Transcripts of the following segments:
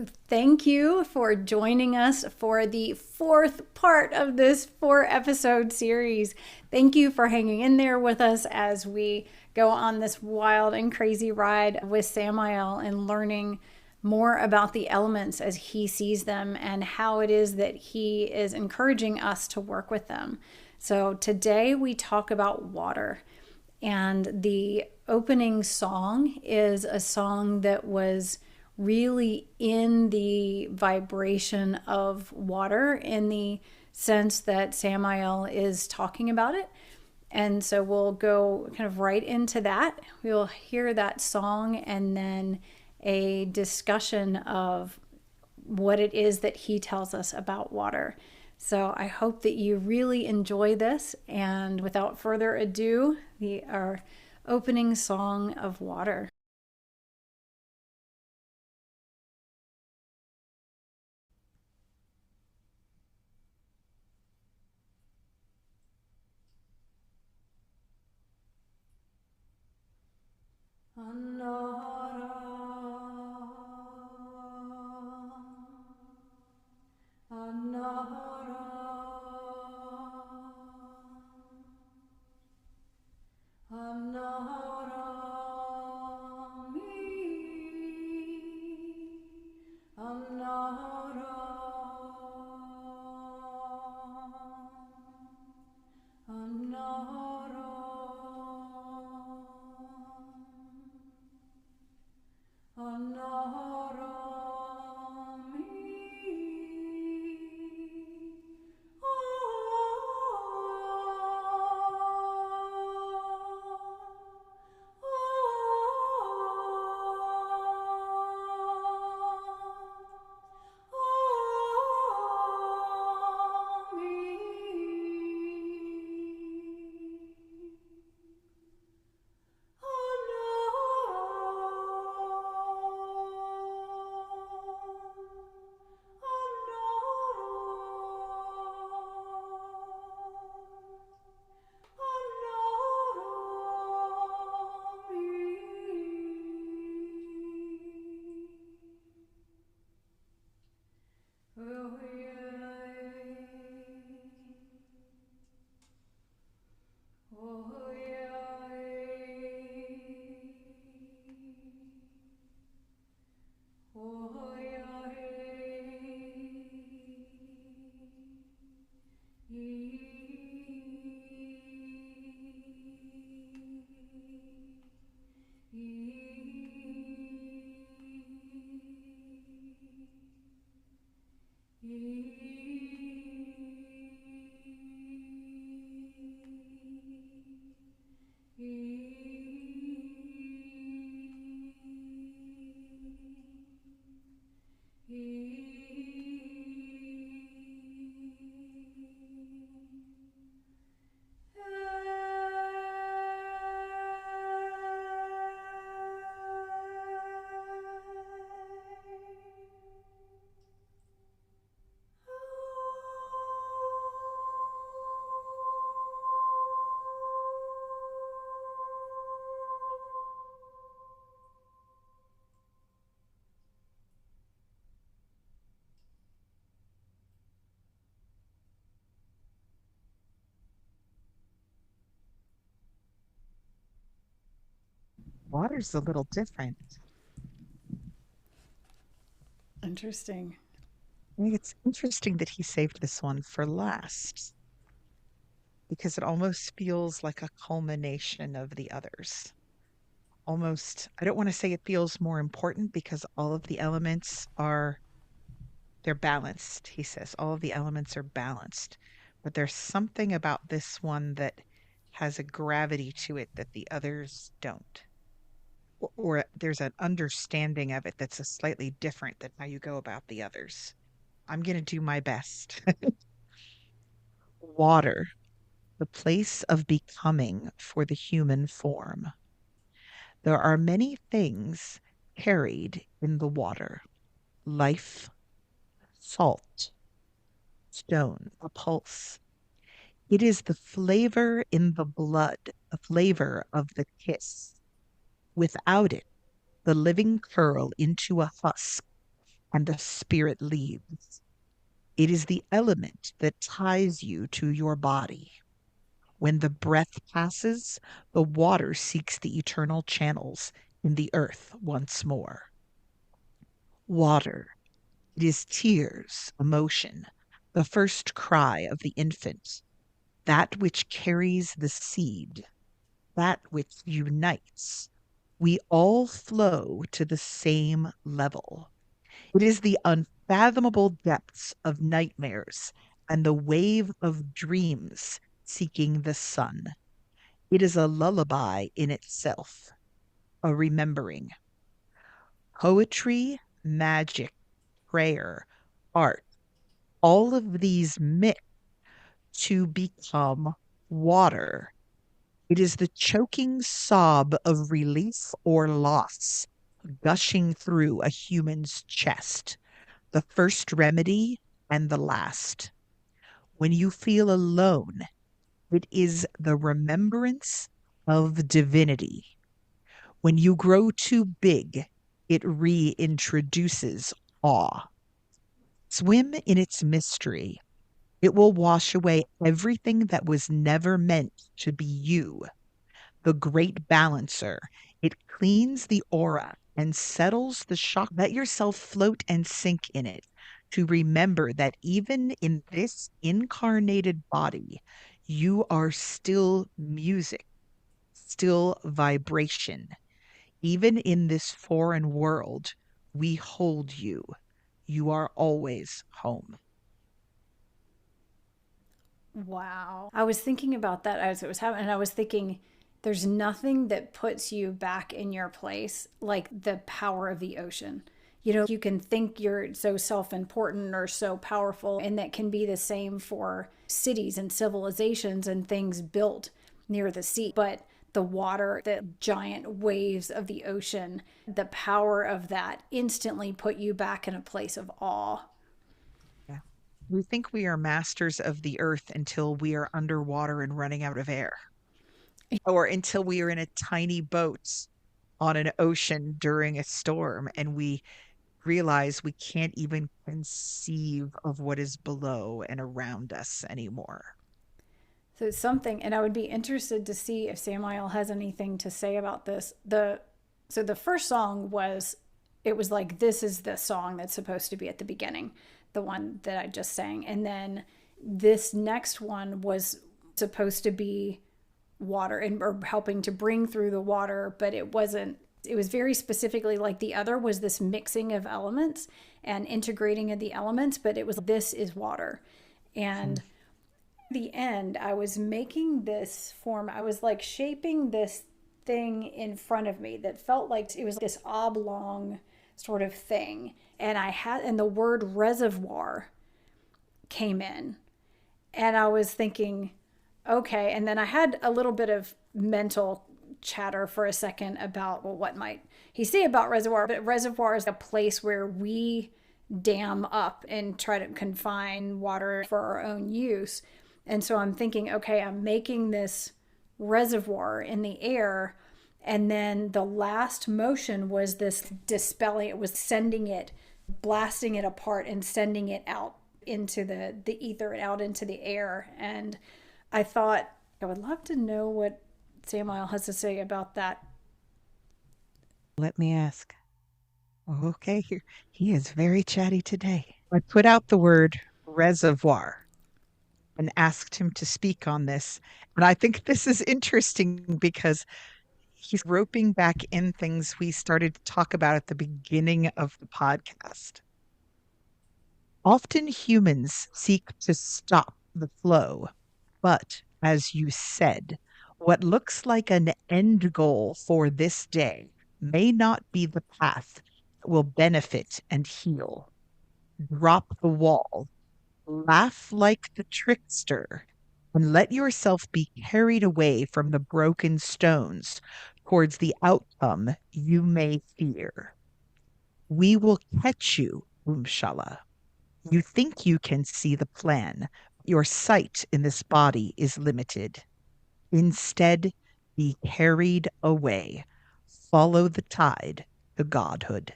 Thank you for joining us for the fourth part of this 4 episode series. Thank you for hanging in there with us as we go on this wild and crazy ride with Samael and learning more about the elements as he sees them and how it is that he is encouraging us to work with them. So today we talk about water. And the opening song is a song that was really in the vibration of water in the sense that Samael is talking about it. And so we'll go kind of right into that. We'll hear that song and then a discussion of what it is that he tells us about water. So I hope that you really enjoy this. And without further ado, our opening song of water. Water's a little different. Interesting. I think it's interesting that he saved this one for last because it almost feels like a culmination of the others. Almost, I don't want to say it feels more important because all of the elements are, they're balanced, he says. All of the elements are balanced. But there's something about this one that has a gravity to it that the others don't. Or there's an understanding of it that's a slightly different than how you go about the others. I'm going to do my best. Water, the place of becoming for the human form. There are many things carried in the water: life, salt, stone, a pulse. It is the flavor in the blood, the flavor of the kiss. Without it, the living curl into a husk, and the spirit leaves. It is the element that ties you to your body. When the breath passes, the water seeks the eternal channels in the earth once more. Water, it is tears, emotion, the first cry of the infant, that which carries the seed, that which unites. We all flow to the same level. It is the unfathomable depths of nightmares and the wave of dreams seeking the sun. It is a lullaby in itself, a remembering. Poetry, magic, prayer, art, all of these mix to become water. It is the choking sob of relief or loss gushing through a human's chest, the first remedy and the last. When you feel alone, it is the remembrance of divinity. When you grow too big, it reintroduces awe. Swim in its mystery. It will wash away everything that was never meant to be you. The great balancer. It cleans the aura and settles the shock. Let yourself float and sink in it to remember that even in this incarnated body, you are still music, still vibration. Even in this foreign world, we hold you. You are always home. Wow. I was thinking about that as it was happening, and I was thinking there's nothing that puts you back in your place like the power of the ocean. You can think you're so self important or so powerful, and that can be the same for cities and civilizations and things built near the sea. But the water, the giant waves of the ocean, the power of that instantly put you back in a place of awe. Yeah. We think we are masters of the earth until we are underwater and running out of air, or until we are in a tiny boat on an ocean during a storm and we realize we can't even conceive of what is below and around us anymore. So it's something, and I would be interested to see if Samael has anything to say about this. The first song was, it was like, this is the song that's supposed to be at the beginning, the one that I just sang, and then this next one was supposed to be water and or helping to bring through the water, but it wasn't. It was very specifically like the other was this mixing of elements and integrating of the elements, but it was, this is water. And the end, I was making this form. I was like shaping this thing in front of me that felt like it was this oblong sort of thing. And the word reservoir came in. And I was thinking, okay. And then I had a little bit of mental chatter for a second about, well, what might he say about reservoir? But reservoir is a place where we dam up and try to confine water for our own use. And so I'm thinking, okay, I'm making this reservoir in the air. And then the last motion was this dispelling, it was sending it, blasting it apart and sending it out into the ether and out into the air. And I thought, I would love to know what Samael has to say about that. Let me ask. Okay, he is very chatty today. I put out the word reservoir and asked him to speak on this. And I think this is interesting because he's roping back in things we started to talk about at the beginning of the podcast. Often humans seek to stop the flow, but as you said, what looks like an end goal for this day may not be the path that will benefit and heal. Drop the wall, laugh like the trickster, and let yourself be carried away from the broken stones towards the outcome you may fear. We will catch you, Umshallah. You think you can see the plan. Your sight in this body is limited. Instead, be carried away. Follow the tide to godhood.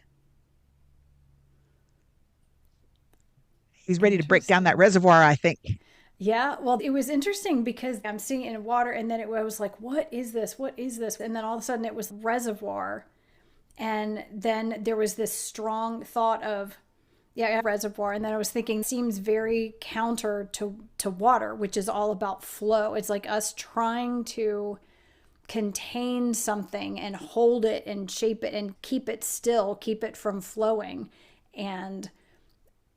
He's ready to break down that Interesting. reservoir, I think. Yeah, well, it was interesting because I'm seeing it in water, and then it was like, what is this? What is this? And then all of a sudden it was reservoir. And then there was this strong thought of, yeah, reservoir. And then I was thinking, seems very counter to water, which is all about flow. It's like us trying to contain something and hold it and shape it and keep it still, keep it from flowing. And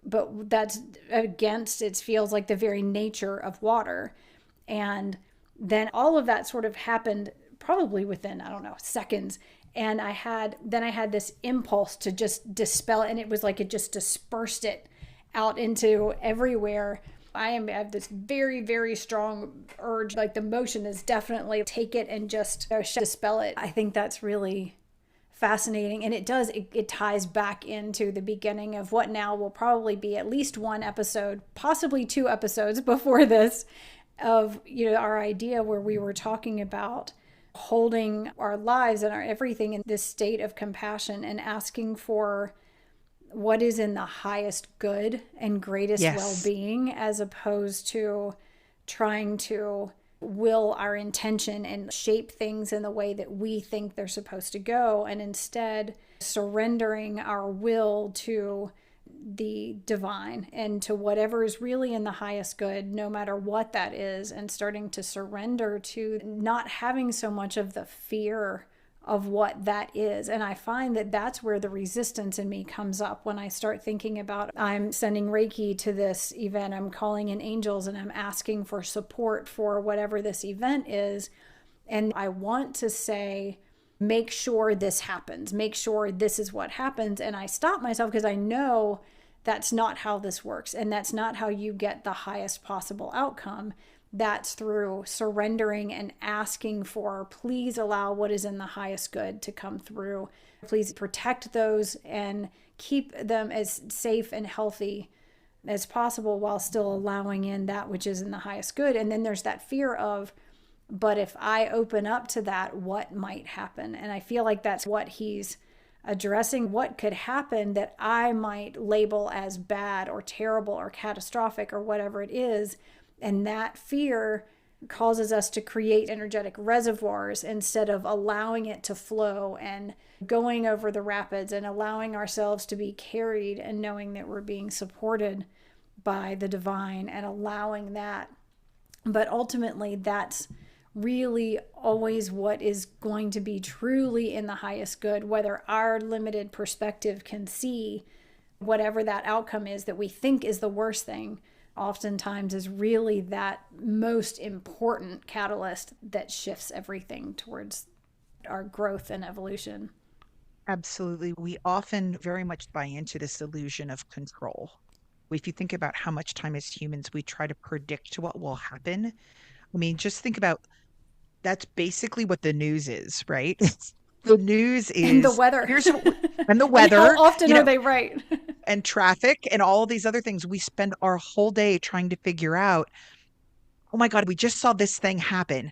but that's against, it feels like the very nature of water. And then all of that sort of happened probably within, I don't know, seconds. And I had this impulse to just dispel it, and it was like it just dispersed it out into everywhere. I have this very, very strong urge, like the motion is definitely take it and just dispel it. I think that's really fascinating. And it ties back into the beginning of what now will probably be at least one episode, possibly two episodes before this, of, you know, our idea where we were talking about holding our lives and our everything in this state of compassion and asking for what is in the highest good and greatest Yes. well-being, as opposed to trying to will our intention and shape things in the way that we think they're supposed to go, and instead surrendering our will to the divine and to whatever is really in the highest good, no matter what that is, and starting to surrender to not having so much of the fear of what that is. And I find that that's where the resistance in me comes up when I start thinking about, I'm sending Reiki to this event, I'm calling in angels, and I'm asking for support for whatever this event is. And I want to say, make sure this happens, make sure this is what happens. And I stop myself because I know that's not how this works. And that's not how you get the highest possible outcome. That's through surrendering and asking for, please allow what is in the highest good to come through. Please protect those and keep them as safe and healthy as possible while still allowing in that which is in the highest good. And then there's that fear of, but if I open up to that, what might happen? And I feel like that's what he's addressing. What could happen that I might label as bad or terrible or catastrophic or whatever it is. And that fear causes us to create energetic reservoirs instead of allowing it to flow and going over the rapids and allowing ourselves to be carried and knowing that we're being supported by the divine and allowing that. But ultimately, that's really always what is going to be truly in the highest good, whether our limited perspective can see whatever that outcome is that we think is the worst thing, oftentimes is really that most important catalyst that shifts everything towards our growth and evolution. Absolutely. We often very much buy into this illusion of control. If you think about how much time as humans we try to predict what will happen, I mean, just think about that's basically what the news is, right? The news And the is weather. here's what, and the And how weather, often you are know, they right? and traffic and all these other things. We spend our whole day trying to figure out, oh my God, we just saw this thing happen.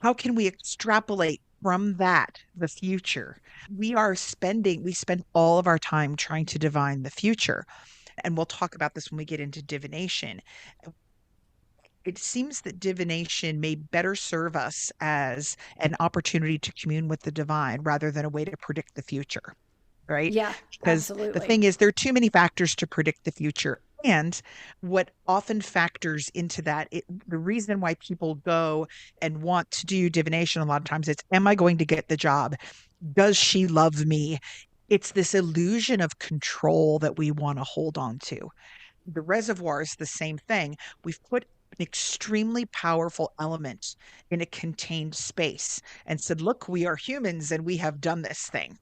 How can we extrapolate from that the future? We spend all of our time trying to divine the future. And we'll talk about this when we get into divination. It seems that divination may better serve us as an opportunity to commune with the divine rather than a way to predict the future, right? Yeah, Because the absolutely. thing is, there are too many factors to predict the future. And what often factors into that, the reason why people go and want to do divination a lot of times, it's, am I going to get the job? Does she love me? It's this illusion of control that we want to hold on to. The reservoir is the same thing. We've put an extremely powerful element in a contained space and said, look, we are humans and we have done this thing.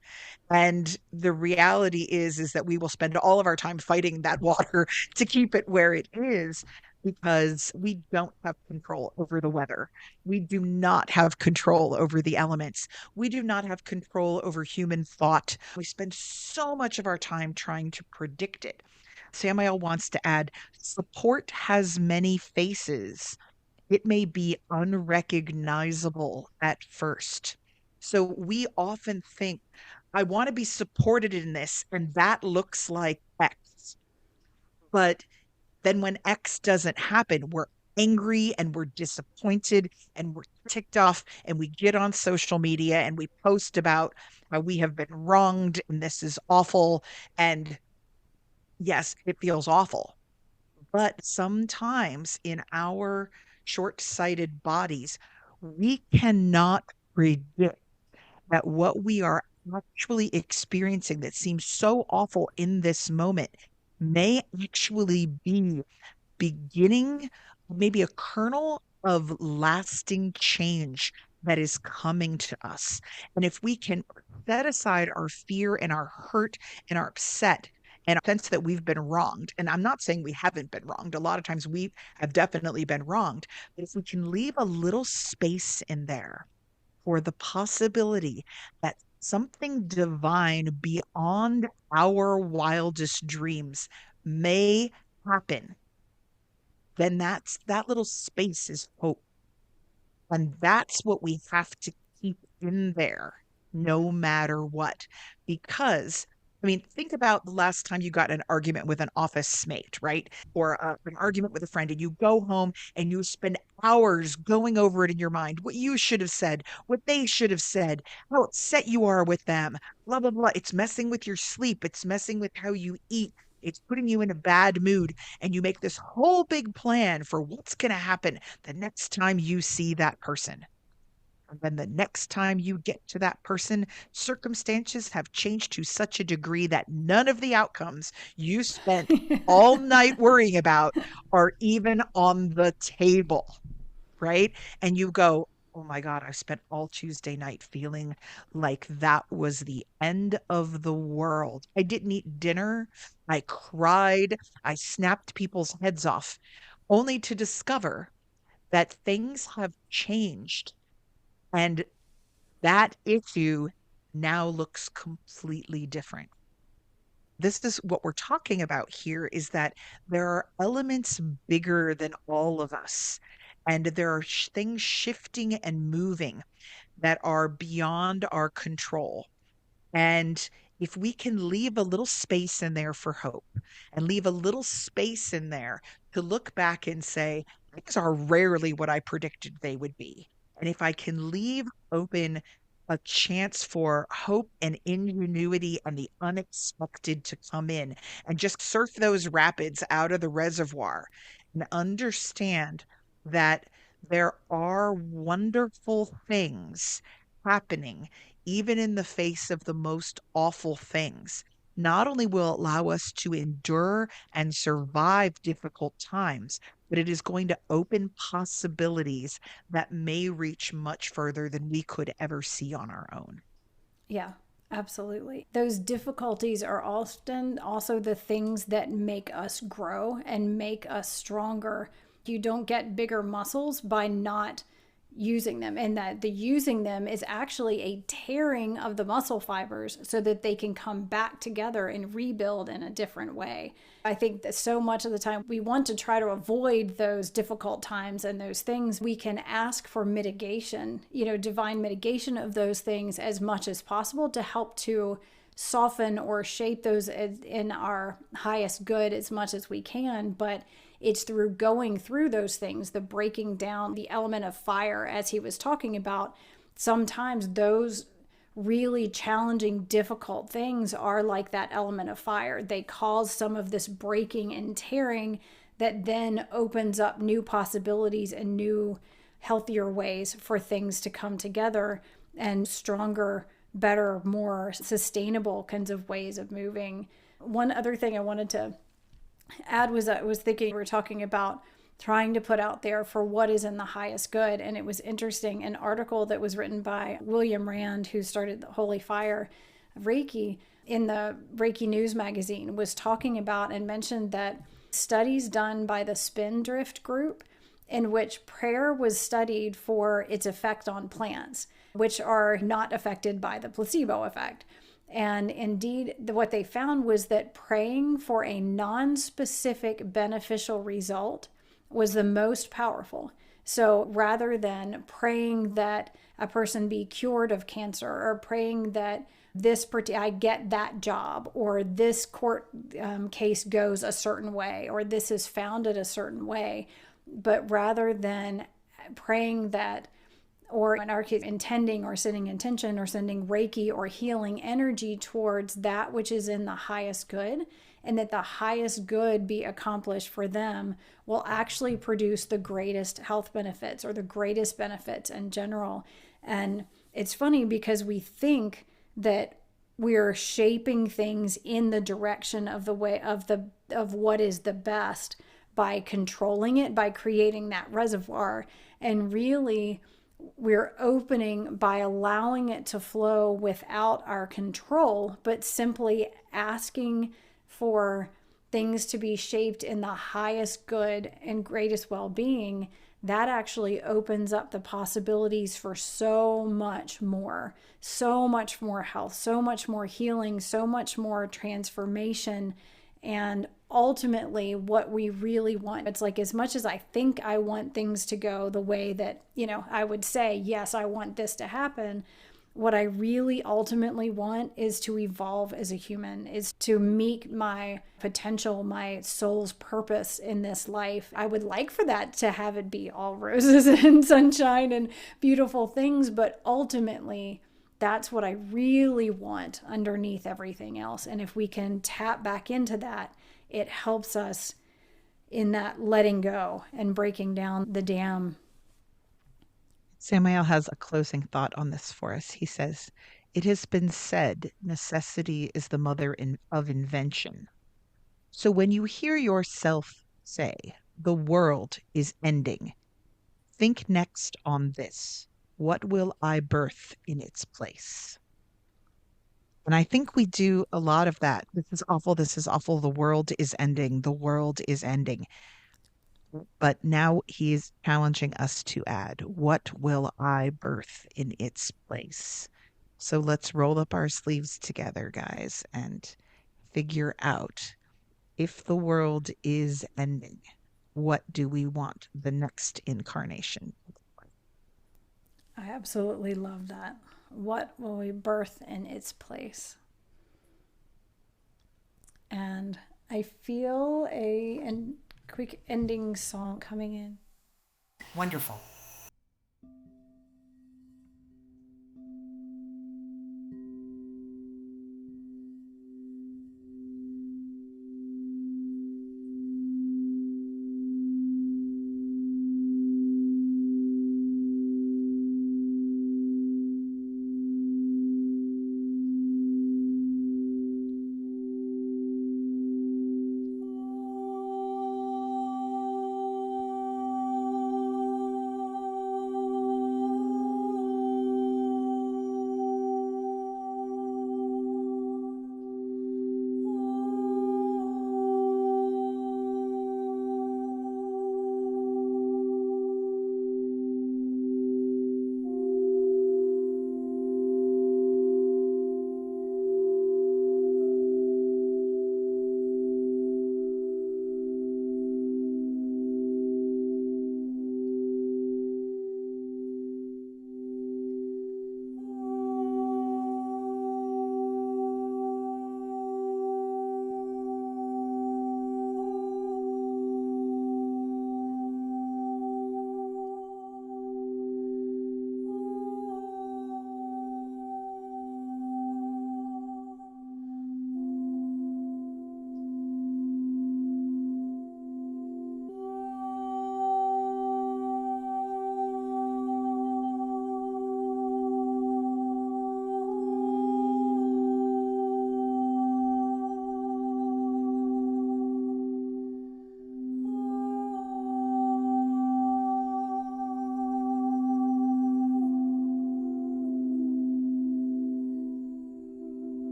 And the reality is that we will spend all of our time fighting that water to keep it where it is because we don't have control over the weather. We do not have control over the elements. We do not have control over human thought. We spend so much of our time trying to predict it. Samael wants to add support has many faces. It may be unrecognizable at first. So we often think, I want to be supported in this, and that looks like X. But Then when X doesn't happen, we're angry and we're disappointed and we're ticked off, and we get on social media and we post about how we have been wronged and this is awful. And yes, it feels awful. But sometimes in our short-sighted bodies, we cannot predict that what we are actually experiencing that seems so awful in this moment may actually be beginning, maybe a kernel of lasting change that is coming to us. And if we can set aside our fear and our hurt and our upset and our sense that we've been wronged, and I'm not saying we haven't been wronged, a lot of times we have definitely been wronged, but if we can leave a little space in there for the possibility that something divine beyond our wildest dreams may happen, then that little space is hope. And that's what we have to keep in there no matter what. Because, I mean, think about the last time you got in an argument with an office mate, right? Or an argument with a friend, and you go home and you spend hours going over it in your mind, what you should have said, what they should have said, how upset you are with them, blah, blah, blah. It's messing with your sleep. It's messing with how you eat. It's putting you in a bad mood. And you make this whole big plan for what's going to happen the next time you see that person. And then the next time you get to that person, circumstances have changed to such a degree that none of the outcomes you spent all night worrying about are even on the table, right? And you go, oh my God, I spent all Tuesday night feeling like that was the end of the world. I didn't eat dinner. I cried. I snapped people's heads off, only to discover that things have changed. And that issue now looks completely different. This is what we're talking about here, is that there are elements bigger than all of us. And there are things shifting and moving that are beyond our control. And if we can leave a little space in there for hope and leave a little space in there to look back and say, things are rarely what I predicted they would be. And if I can leave open a chance for hope and ingenuity and the unexpected to come in and just surf those rapids out of the reservoir and understand that there are wonderful things happening even in the face of the most awful things, not only will it allow us to endure and survive difficult times, but it is going to open possibilities that may reach much further than we could ever see on our own. Yeah, absolutely. Those difficulties are often also the things that make us grow and make us stronger. You don't get bigger muscles by not using them, and that the using them is actually a tearing of the muscle fibers so that they can come back together and rebuild in a different way. I think that so much of the time we want to try to avoid those difficult times and those things. We can ask for mitigation, divine mitigation of those things as much as possible to help to soften or shape those in our highest good as much as we can. But it's through going through those things, the breaking down, the element of fire, as he was talking about. Sometimes those really challenging, difficult things are like that element of fire. They cause some of this breaking and tearing that then opens up new possibilities and new, healthier ways for things to come together, and stronger, better, more sustainable kinds of ways of moving. One other thing I wanted to add was I was thinking, we were talking about trying to put out there for what is in the highest good. And it was interesting, an article that was written by William Rand, who started the Holy Fire of Reiki, in the Reiki News magazine, was talking about and mentioned that studies done by the Spindrift group, in which prayer was studied for its effect on plants, which are not affected by the placebo effect. And indeed, what they found was that praying for a non-specific beneficial result was the most powerful. So rather than praying that a person be cured of cancer, or praying that I get that job, or this court case goes a certain way, or this is founded a certain way. But rather than praying that, or in our case, intending or sending intention or sending Reiki or healing energy towards that which is in the highest good, and that the highest good be accomplished for them, will actually produce the greatest health benefits or the greatest benefits in general. And it's funny because we think that we're shaping things in the direction of the way of what is the best by controlling it, by creating that reservoir. And really, we're opening by allowing it to flow without our control, but simply asking for things to be shaped in the highest good and greatest well-being. That actually opens up the possibilities for so much more health, so much more healing, so much more transformation. And ultimately, what we really want, it's like, as much as I think I want things to go the way that, I would say, yes, I want this to happen, what I really ultimately want is to evolve as a human, is to meet my potential, my soul's purpose in this life. I would like for that to have it be all roses and sunshine and beautiful things, but ultimately, that's what I really want underneath everything else. And if we can tap back into that, it helps us in that letting go and breaking down the dam. Samael has a closing thought on this for us. He says, "It has been said necessity is the mother of invention. So when you hear yourself say, the world is ending, think next on this. What will I birth in its place?" And I think we do a lot of that. This is awful. This is awful. The world is ending. The world is ending. But now he's challenging us to add, what will I birth in its place? So let's roll up our sleeves together, guys, and figure out, if the world is ending, what do we want the next incarnation? I absolutely love that. What will we birth in its place? And I feel a quick ending song coming in. Wonderful.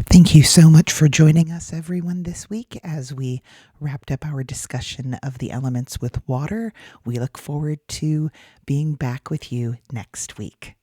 Thank you so much for joining us, everyone, this week as we wrapped up our discussion of the elements with water. We look forward to being back with you next week.